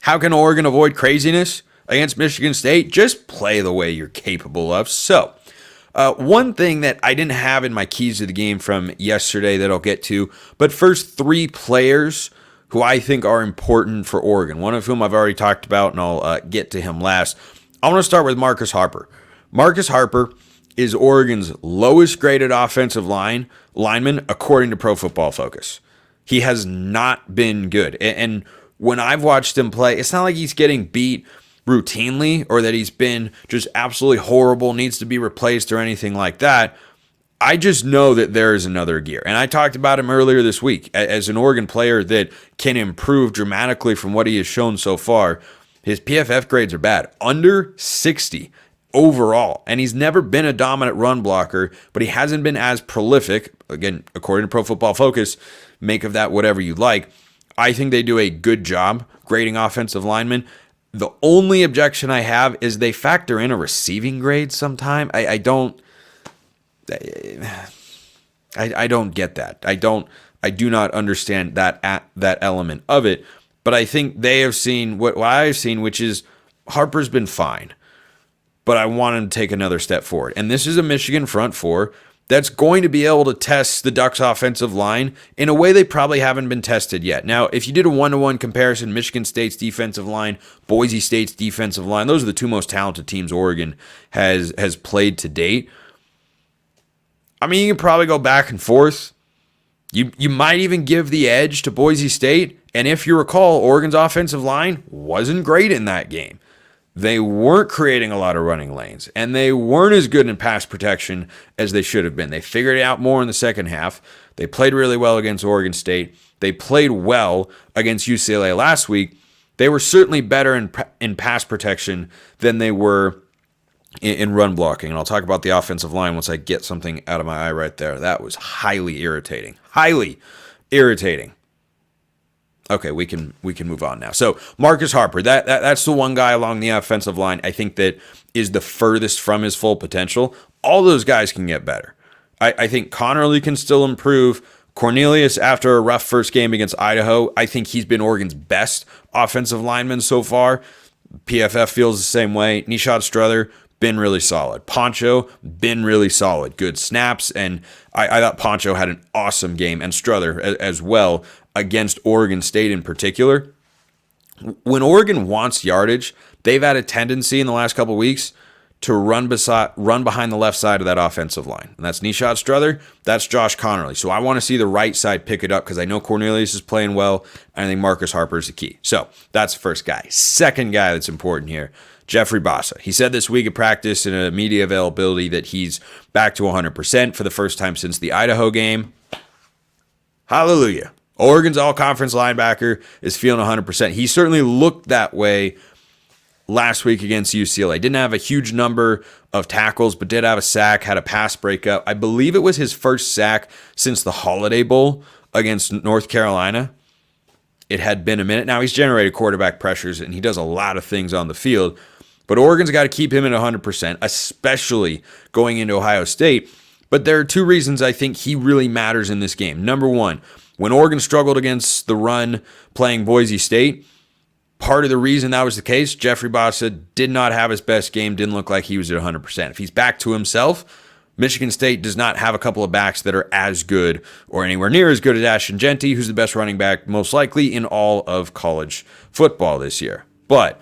How can Oregon avoid craziness against Michigan State? Just play the way you're capable of. So, one thing that I didn't have in my keys to the game from yesterday that I'll get to, but first, 3 players who I think are important for Oregon, one of whom I've already talked about, and I'll get to him last. I want to start with Marcus Harper. Marcus Harper is Oregon's lowest graded offensive lineman according to Pro Football Focus. He has not been good. And when I've watched him play, it's not like he's getting beat routinely or that he's been just absolutely horrible, needs to be replaced or anything like that. I just know that there is another gear. And I talked about him earlier this week as an Oregon player that can improve dramatically from what he has shown so far. His PFF grades are bad, under 60 overall. And he's never been a dominant run blocker, but he hasn't been as prolific. Again, according to Pro Football Focus, make of that whatever you like. I think they do a good job grading offensive linemen. The only objection I have is they factor in a receiving grade sometime. I don't get that. I do not understand that element of it. But I think they have seen what I've seen, which is Harper's been fine. But I want him to take another step forward. And this is a Michigan front four that's going to be able to test the Ducks' offensive line in a way they probably haven't been tested yet. Now, if you did a one-to-one comparison, Michigan State's defensive line, Boise State's defensive line, those are the 2 most talented teams Oregon has played to date. I mean, you can probably go back and forth. You might even give the edge to Boise State. And if you recall, Oregon's offensive line wasn't great in that game. They weren't creating a lot of running lanes, and they weren't as good in pass protection as they should have been. They figured it out more in the second half. They played really well against Oregon State. They played well against UCLA last week. They were certainly better in pass protection than they were in run blocking. And I'll talk about the offensive line once I get something out of my eye right there. That was highly irritating. Highly irritating. Okay, we can move on now. So Marcus Harper, that's the one guy along the offensive line I think that is the furthest from his full potential. All those guys can get better. I think Connerly can still improve. Cornelius, after a rough first game against Idaho, I think he's been Oregon's best offensive lineman so far. PFF feels the same way. Nishad Strother, been really solid. Poncho, been really solid. Good snaps, and I thought Poncho had an awesome game, and Strother as well against Oregon State in particular. When Oregon wants yardage, they've had a tendency in the last couple of weeks to run behind the left side of that offensive line. And that's Nishad Strother, that's Josh Connerly. So I want to see the right side pick it up because I know Cornelius is playing well, and I think Marcus Harper is the key. So that's the first guy. Second guy that's important here, Jeffrey Bassa. He said this week at practice in a media availability that he's back to 100% for the first time since the Idaho game. Hallelujah. Oregon's all-conference linebacker is feeling 100%. He certainly looked that way last week against UCLA. Didn't have a huge number of tackles, but did have a sack, had a pass breakup. I believe it was his first sack since the Holiday Bowl against North Carolina. It had been a minute. Now, he's generated quarterback pressures, and he does a lot of things on the field. But Oregon's got to keep him at 100%, especially going into Ohio State. But there are 2 reasons I think he really matters in this game. Number one, when Oregon struggled against the run playing Boise State, part of the reason that was the case, Jeffrey Bassa did not have his best game, didn't look like he was at 100%. If he's back to himself, Michigan State does not have a couple of backs that are as good or anywhere near as good as Ashton Jeanty, who's the best running back most likely in all of college football this year. But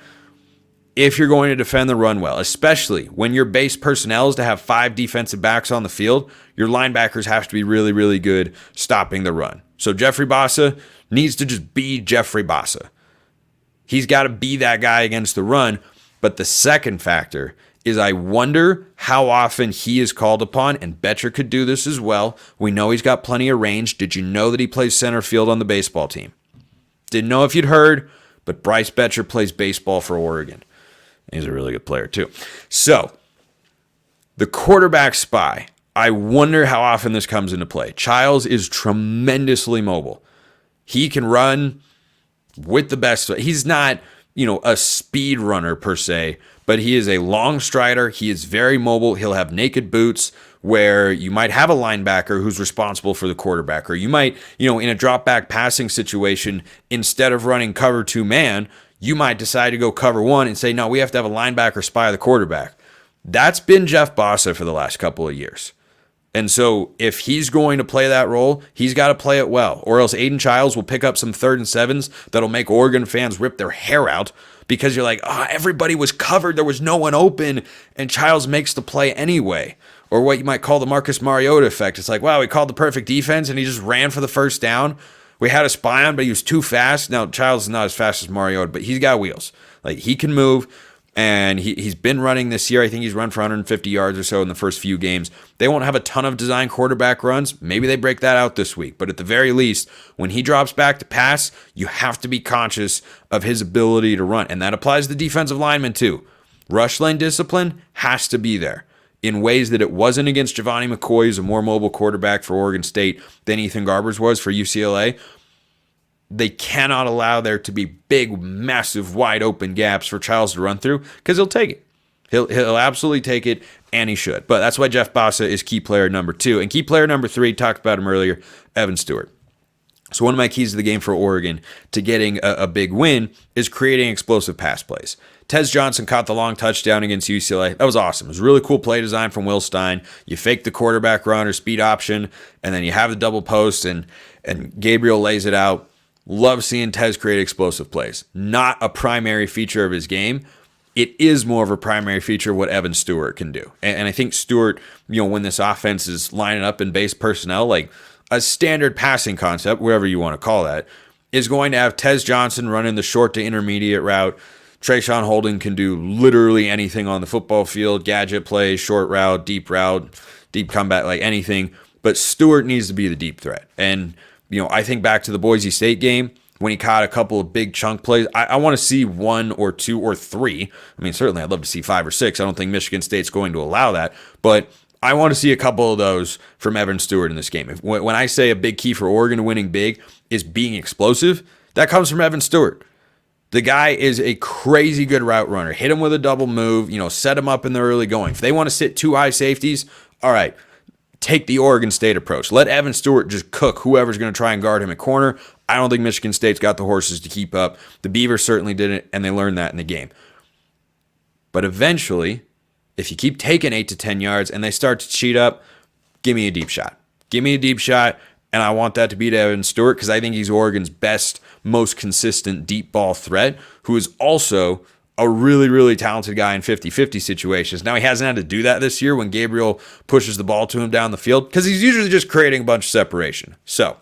if you're going to defend the run well, especially when your base personnel is to have 5 defensive backs on the field, your linebackers have to be really, really good stopping the run. So Jeffrey Bassa needs to just be Jeffrey Bassa. He's got to be that guy against the run. But the second factor is I wonder how often he is called upon, and Betcher could do this as well. We know he's got plenty of range. Did you know that he plays center field on the baseball team? Didn't know if you'd heard, but Bryce Betcher plays baseball for Oregon. He's a really good player too. So, the quarterback spy, I wonder how often this comes into play. Childs is tremendously mobile. He can run with the best. He's not, a speed runner per se, but he is a long strider. He is very mobile. He'll have naked boots where you might have a linebacker who's responsible for the quarterback, or you might, in a drop back passing situation, instead of running cover 2 man, you might decide to go cover one and say, no, we have to have a linebacker spy the quarterback. That's been Jeff Bassa for the last couple of years. And so if he's going to play that role, he's got to play it well, or else Aiden Childs will pick up some 3rd and 7s that'll make Oregon fans rip their hair out because you're like, everybody was covered, there was no one open, and Childs makes the play anyway. Or what you might call the Marcus Mariota effect. It's like, wow, we called the perfect defense and he just ran for the first down. We had a spy on, but he was too fast. Now, Childs is not as fast as Mariota, but he's got wheels. Like, he can move. And he's been running this year. I think he's run for 150 yards or so in the first few games. They won't have a ton of design quarterback runs. Maybe they break that out this week. But at the very least, when he drops back to pass, you have to be conscious of his ability to run. And that applies to the defensive linemen too. Rush lane discipline has to be there in ways that it wasn't against Giovanni McCoy, who's a more mobile quarterback for Oregon State than Ethan Garbers was for UCLA. They cannot allow there to be big, massive, wide open gaps for Childs to run through because he'll take it. He'll absolutely take it, and he should. But that's why Jeff Bassa is key player number 2. And key player number 3, talked about him earlier, Evan Stewart. So one of my keys to the game for Oregon to getting a big win is creating explosive pass plays. Tez Johnson caught the long touchdown against UCLA. That was awesome. It was a really cool play design from Will Stein. You fake the quarterback run or speed option, and then you have the double post, and Gabriel lays it out. Love seeing Tez create explosive plays. Not a primary feature of his game. It is more of a primary feature of what Evan Stewart can do. And I think Stewart, when this offense is lining up in base personnel, like a standard passing concept, whatever you want to call that, is going to have Tez Johnson running the short to intermediate route. Trayshawn Holden can do literally anything on the football field, gadget plays, short route, deep comeback, like anything. But Stewart needs to be the deep threat. And I think back to the Boise State game when he caught a couple of big chunk plays. I want to see 1 or 2 or 3. I mean, certainly I'd love to see 5 or 6. I don't think Michigan State's going to allow that. But I want to see a couple of those from Evan Stewart in this game. When I say a big key for Oregon winning big is being explosive, that comes from Evan Stewart. The guy is a crazy good route runner. Hit him with a double move, set him up in the early going. If they want to sit 2 high safeties, all right. Take the Oregon State approach. Let Evan Stewart just cook whoever's going to try and guard him at corner. I don't think Michigan State's got the horses to keep up. The Beavers certainly didn't, and they learned that in the game. But eventually, if you keep taking 8 to 10 yards and they start to cheat up, give me a deep shot. Give me a deep shot, and I want that to be to Evan Stewart because I think he's Oregon's best, most consistent deep ball threat, who is also a really, really talented guy in 50-50 situations. Now, he hasn't had to do that this year when Gabriel pushes the ball to him down the field because he's usually just creating a bunch of separation. So,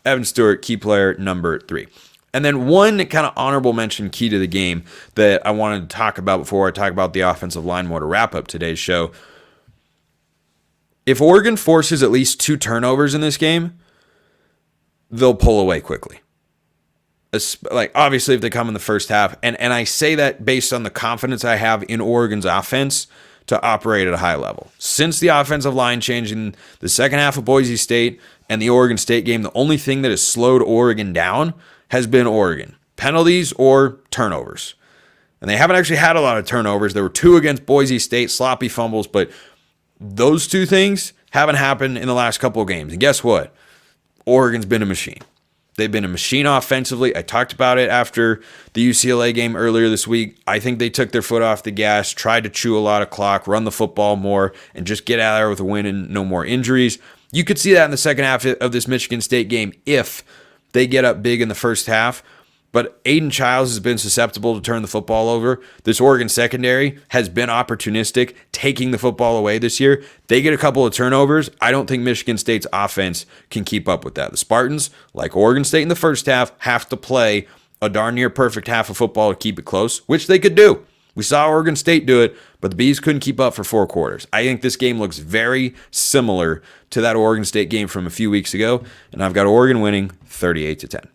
Evan Stewart, key player number 3. And then one kind of honorable mention key to the game that I wanted to talk about before I talk about the offensive line more to wrap up today's show. If Oregon forces at least 2 turnovers in this game, they'll pull away quickly. Like, obviously, if they come in the first half, and I say that based on the confidence I have in Oregon's offense to operate at a high level. Since the offensive line change in the second half of Boise State and the Oregon State game, the only thing that has slowed Oregon down has been Oregon. Penalties or turnovers. And they haven't actually had a lot of turnovers. There were 2 against Boise State, sloppy fumbles, but those 2 things haven't happened in the last couple of games. And guess what? Oregon's been a machine. They've been a machine offensively. I talked about it after the UCLA game earlier this week. I think they took their foot off the gas, tried to chew a lot of clock, run the football more, and just get out of there with a win and no more injuries. You could see that in the second half of this Michigan State game if they get up big in the first half. But Aiden Childs has been susceptible to turn the football over. This Oregon secondary has been opportunistic, taking the football away this year. They get a couple of turnovers. I don't think Michigan State's offense can keep up with that. The Spartans, like Oregon State in the first half, have to play a darn near perfect half of football to keep it close, which they could do. We saw Oregon State do it, but the Bees couldn't keep up for 4 quarters. I think this game looks very similar to that Oregon State game from a few weeks ago, and I've got Oregon winning 38-10.